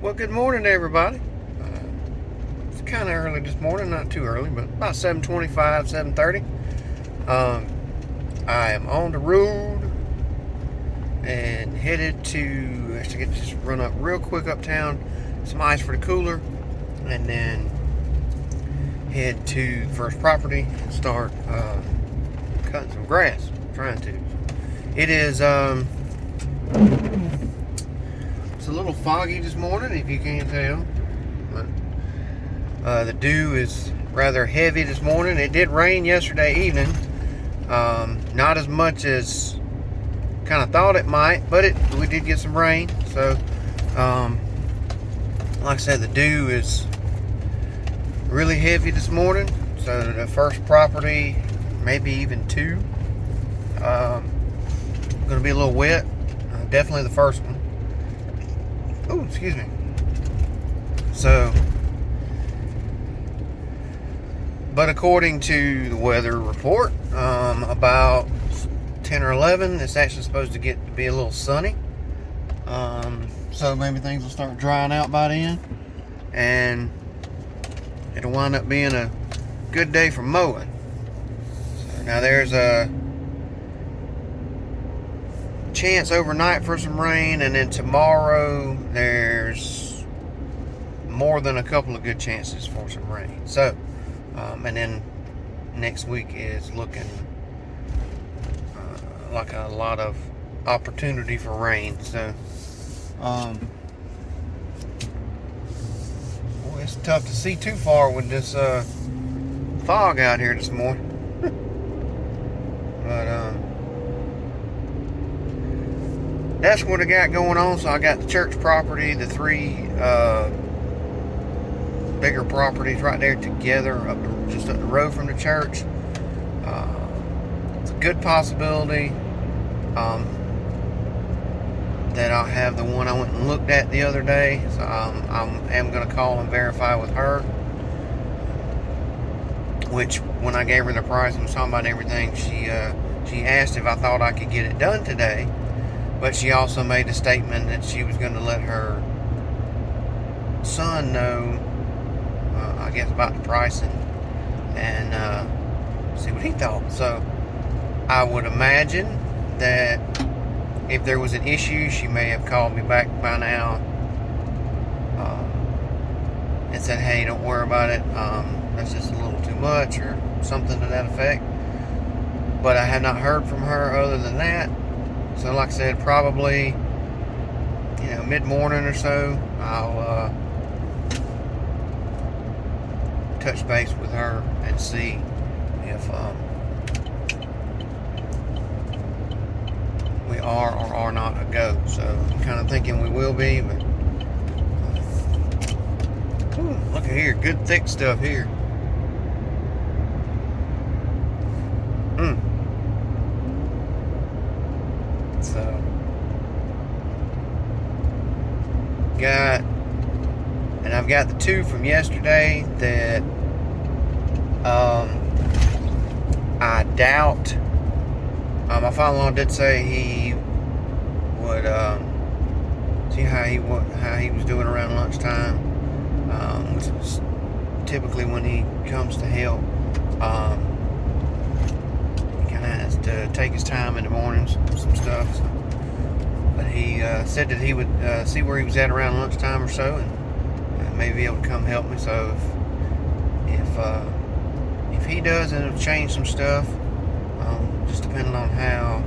Well, good morning, everybody. It's kind of early this morning, not too early, but about 7:25, 7:30. I am on the road and headed to actually just run up real quick uptown, some ice for the cooler, and then head to the first property and start cutting some grass. Trying to. It is it's a little foggy this morning, if you can't tell. But the dew is rather heavy this morning. It did rain yesterday evening. Not as much as kind of thought it might, but we did get some rain. So, like I said, the dew is really heavy this morning. So the first property, maybe even two, going to be a little wet. Definitely the first one. Oh, excuse me. So, but according to the weather report, about 10 or 11, it's actually supposed to be a little sunny. So maybe things will start drying out by then, and it'll wind up being a good day for mowing. So now there's a chance overnight for some rain, and then tomorrow there's more than a couple of good chances for some rain. So, and then next week is looking like a lot of opportunity for rain. So, boy, it's tough to see too far with this fog out here this morning. But that's what I got going on. So I got the church property, the three bigger properties right there together, just up the road from the church. It's a good possibility that I'll have the one I went and looked at the other day. So I am going to call and verify with her. Which, when I gave her the price and was talking about everything, she asked if I thought I could get it done today. But she also made a statement that she was going to let her son know, I guess, about the pricing and see what he thought. So I would imagine that if there was an issue, she may have called me back by now and said, hey, don't worry about it. That's just a little too much, or something to that effect. But I have not heard from her other than that. So like I said, probably, mid-morning or so, I'll touch base with her and see if we are or are not a go. So I'm kind of thinking we will be, but look at here, good thick stuff here. So I've got the two from yesterday that I doubt. My father-in-law did say he would see how he was doing around lunchtime, which is typically when he comes to help. He kind of has to take his time in the mornings, some stuff. So. But he said that he would see where he was at around lunchtime or so, and maybe be able to come help me. So if he does, then it'll change some stuff. Just depending on how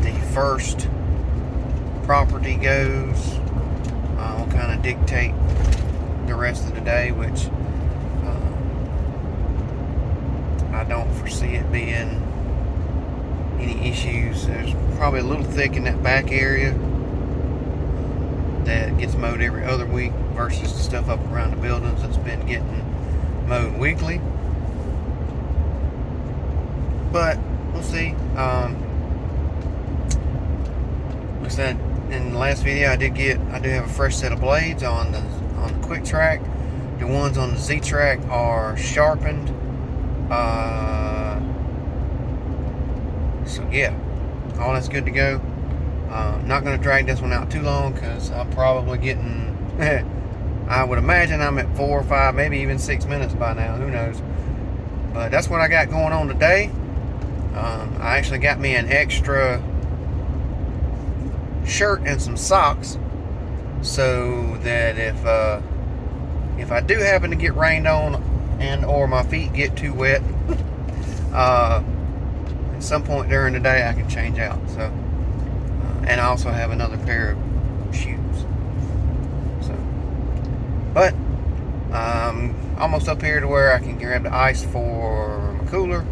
the first property goes, will kind of dictate the rest of the day, which I don't foresee it being any issues. There's probably a little thick in that back area that gets mowed every other week versus the stuff up around the buildings that's been getting mowed weekly. But we'll see. Like I said in the last video, I do have a fresh set of blades on the quick track. The ones on the Z track are sharpened. So yeah, all that's good to go. Not going to drag this one out too long because I'm probably getting, I would imagine I'm at 4 or 5, maybe even 6 minutes by now. Who knows? But that's what I got going on today. I actually got me an extra shirt and some socks so that if I do happen to get rained on and or my feet get too wet, at some point during the day I can change out. So and I also have another pair of shoes. So, but almost up here to where I can grab the ice for my cooler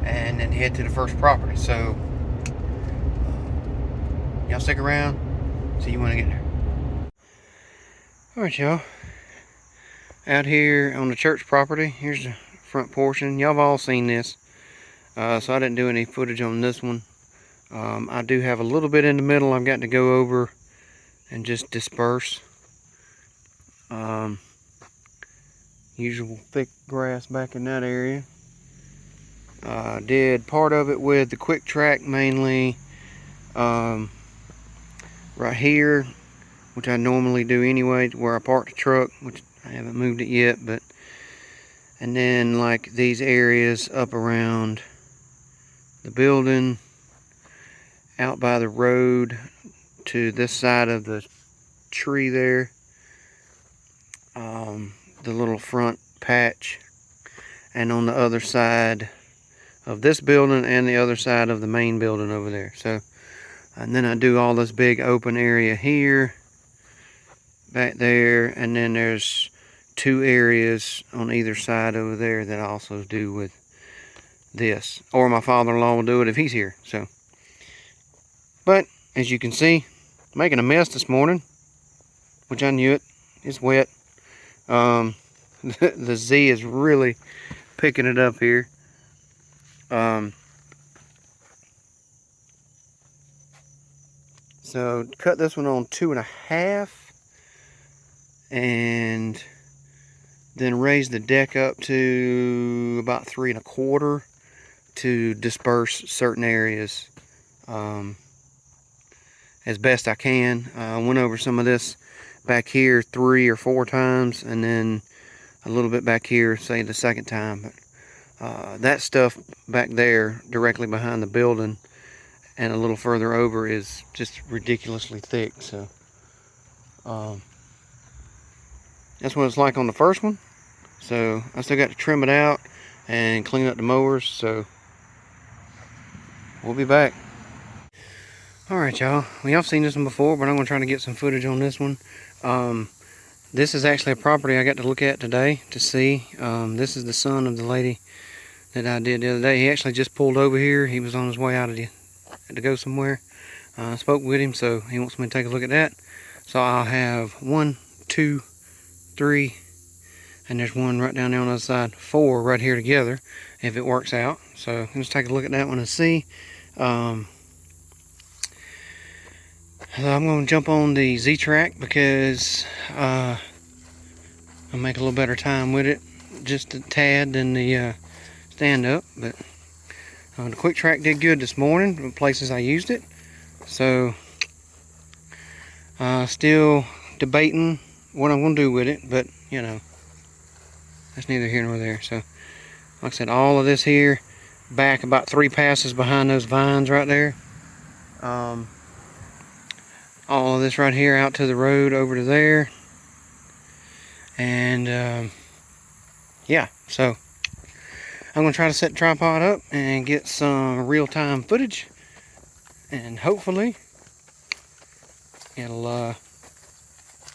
and then head to the first property. So y'all stick around, see you when I get there. Alright, y'all, out here on the church property, here's the front portion. Y'all have all seen this, so I didn't do any footage on this one. I do have a little bit in the middle I've got to go over and just disperse. Usual thick grass back in that area. Did part of it with the quick track mainly right here, which I normally do anyway, where I park the truck, which I haven't moved it yet, but and then like these areas up around the building, out by the road to this side of the tree there, the little front patch, and on the other side of this building and the other side of the main building over there. So, and then I do all this big open area here, back there, and then there's 2 areas on either side over there that I also do with this, or my father-in-law will do it if he's here. So, but as you can see, making a mess this morning, which I knew it. It's wet. The Z is really picking it up here. So cut this one on 2.5, and then raise the deck up to about 3.25 to disperse certain areas as best I can. I went over some of this back here 3 or 4 times, and then a little bit back here, say the second time. But that stuff back there directly behind the building and a little further over is just ridiculously thick. So that's what it's like on the first one. So I still got to trim it out and clean up the mowers. So we'll be back. Alright, y'all, well, y'all seen this one before, but I'm going to try to get some footage on this one. This is actually a property I got to look at today to see. This is the son of the lady that I did the other day. He actually just pulled over here. He was on his way out to go somewhere. I spoke with him, so he wants me to take a look at that. So I'll have 1, 2, 3, and there's one right down there on the other side, 4 right here together, if it works out. So let's take a look at that one and see. I'm going to jump on the Z-Track because I'll make a little better time with it, just a tad than the stand-up. But the quick track did good this morning, the places I used it. So still debating what I'm going to do with it, but you know, that's neither here nor there. So like I said, all of this here back about 3 passes behind those vines right there. All of this right here out to the road over to there. And yeah, so I'm going to try to set the tripod up and get some real-time footage, and hopefully it'll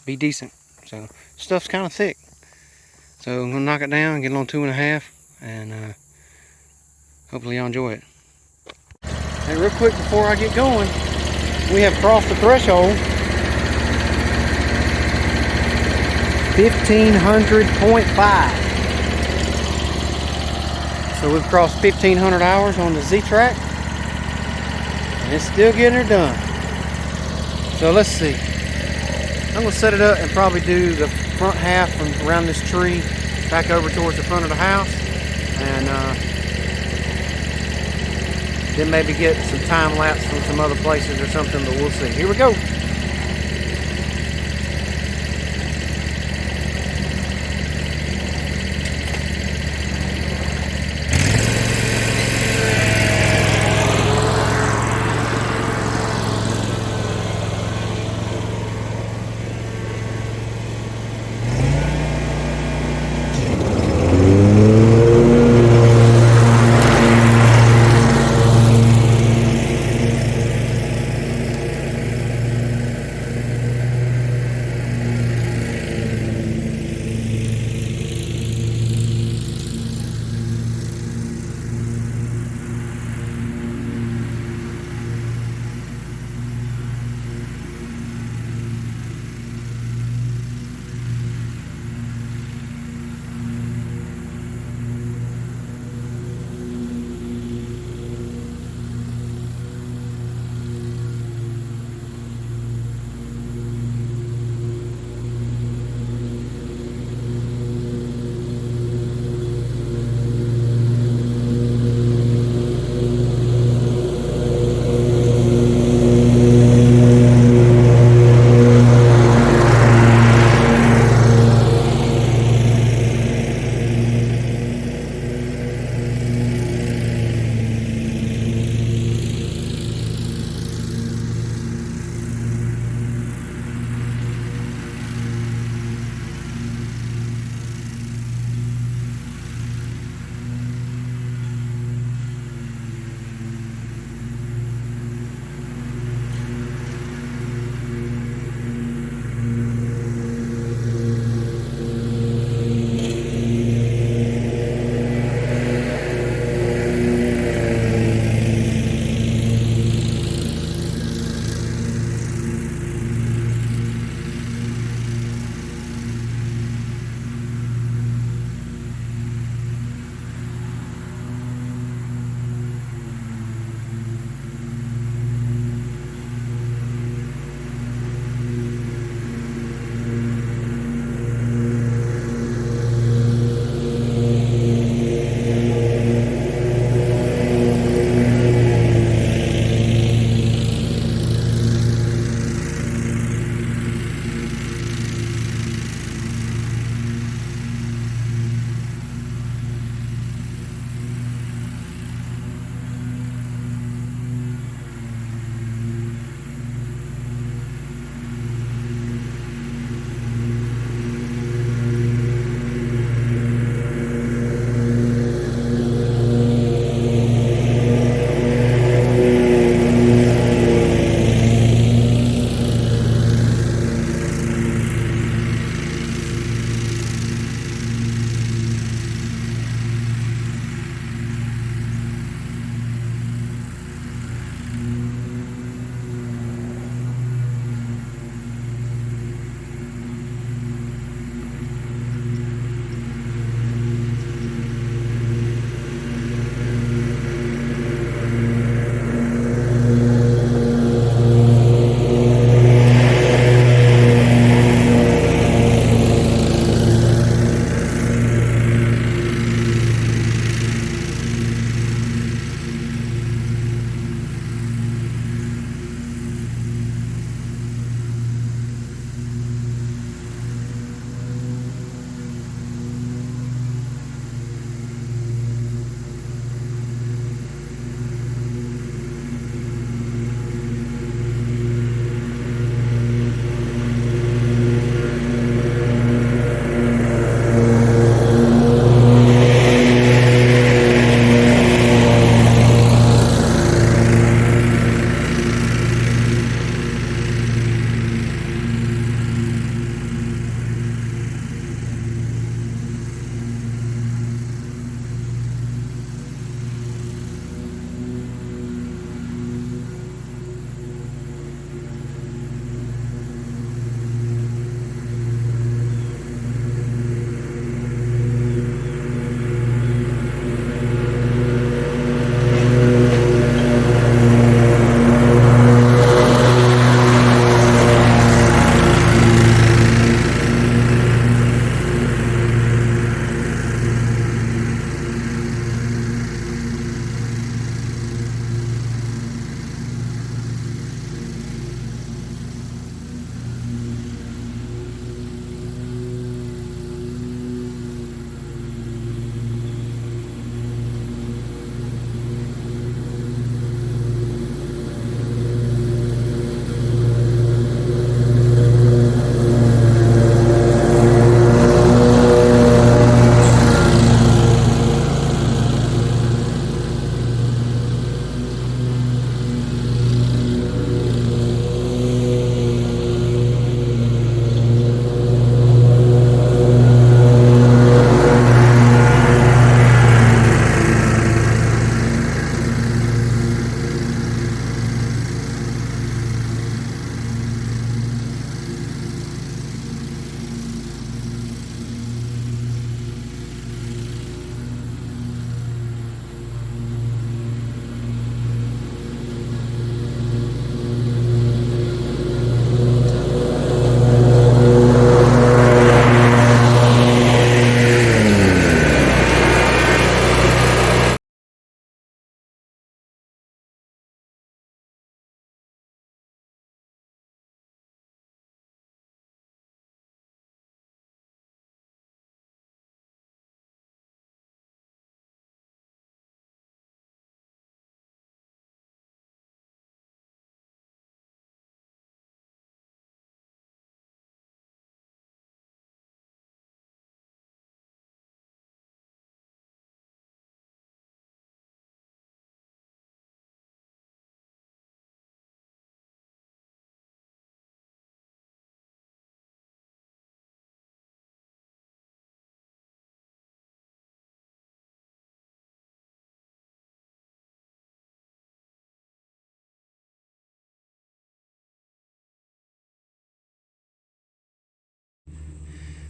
be decent. So stuff's kind of thick, so I'm going to knock it down, get it on 2.5, and hopefully y'all enjoy it. Hey, real quick before I get going, we have crossed the threshold. 1500.5. So we've crossed 1500 hours on the Z-Track, and it's still getting her done. So let's see. I'm going to set it up and probably do the front half from around this tree back over towards the front of the house, and Then maybe get some time lapse from some other places or something, but we'll see. Here we go.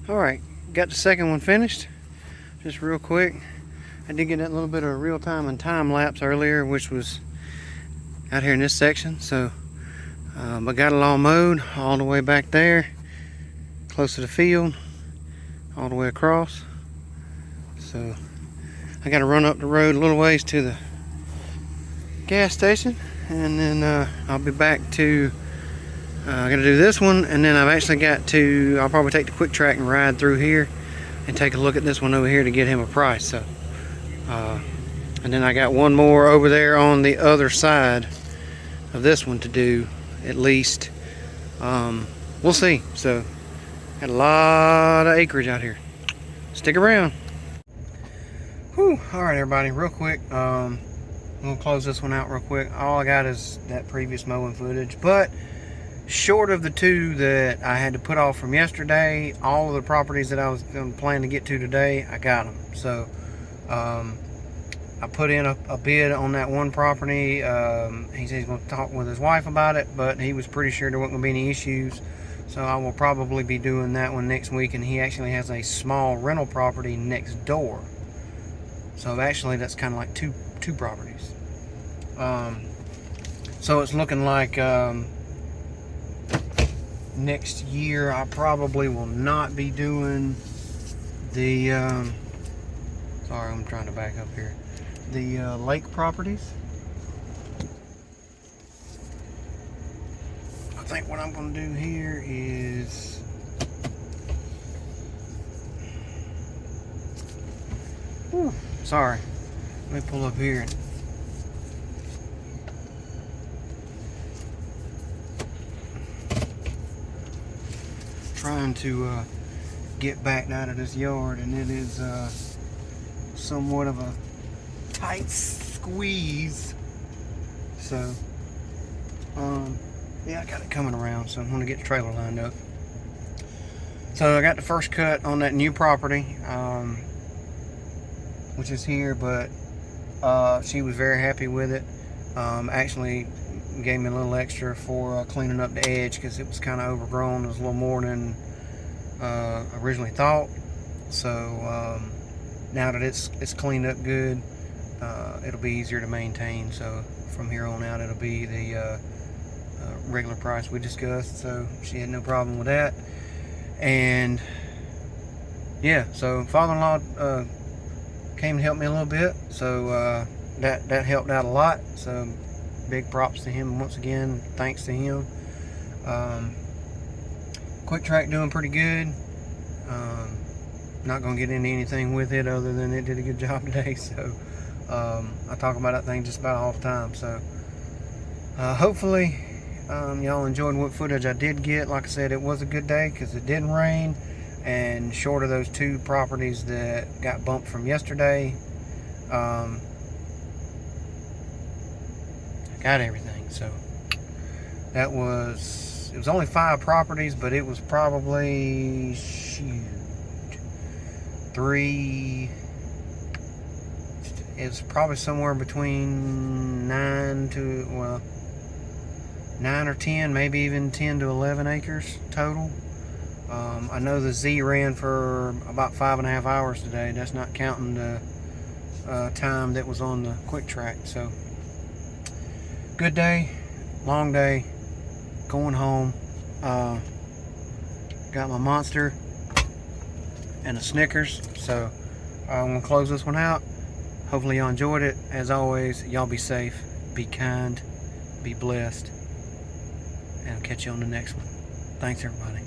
Alright, got the second one finished. Just real quick. I did get that little bit of real-time and time-lapse earlier, which was out here in this section. So, but got it all mowed all the way back there, close to the field, all the way across. So, I got to run up the road a little ways to the gas station, and then I'll be back to I got to do this one, and then I've actually got to, I'll probably take the quick track and ride through here and take a look at this one over here to get him a price. So and then I got one more over there on the other side of this one to do, at least. We'll see. So got a lot of acreage out here. Stick around. Whew. All right, everybody, real quick, I'm gonna close this one out real quick. All I got is that previous mowing footage, but short of the two that I had to put off from yesterday, all of the properties that I was going to plan to get to today, I got them. So I put in a bid on that one property. He said he's going to talk with his wife about it, but he was pretty sure there wasn't going to be any issues. So I will probably be doing that one next week, and he actually has a small rental property next door. So actually that's kind of like two properties. So it's looking like next year I probably will not be doing the sorry, I'm trying to back up here, the lake properties. I think what I'm going to do here is sorry, let me pull up here and trying to get back out of this yard, and it is somewhat of a tight squeeze. So yeah, I got it coming around, so I'm going to get the trailer lined up. So I got the first cut on that new property, which is here, but she was very happy with it. Actually gave me a little extra for cleaning up the edge, because it was kind of overgrown. It was a little more than originally thought. So now that it's cleaned up good, it'll be easier to maintain. So from here on out, it'll be the regular price we discussed. So she had no problem with that. And yeah, so father-in-law came and helped me a little bit, so that helped out a lot. So big props to him once again. Thanks to him. Quick track doing pretty good. Not gonna get into anything with it other than it did a good job today. So I talk about that thing just about all the time. So hopefully y'all enjoyed what footage I did get. Like I said, it was a good day because it didn't rain, and short of those two properties that got bumped from yesterday, I got everything. So that was, it was only 5 properties, but it was probably, it's probably somewhere between 9 or 10, maybe even 10 to 11 acres total. I know the Z ran for about 5.5 hours today. That's not counting the time that was on the quick track. So good day, long day, going home. Got my Monster and a Snickers. So I'm gonna close this one out. Hopefully y'all enjoyed it. As always, y'all be safe, be kind, be blessed, and I'll catch you on the next one. Thanks, everybody.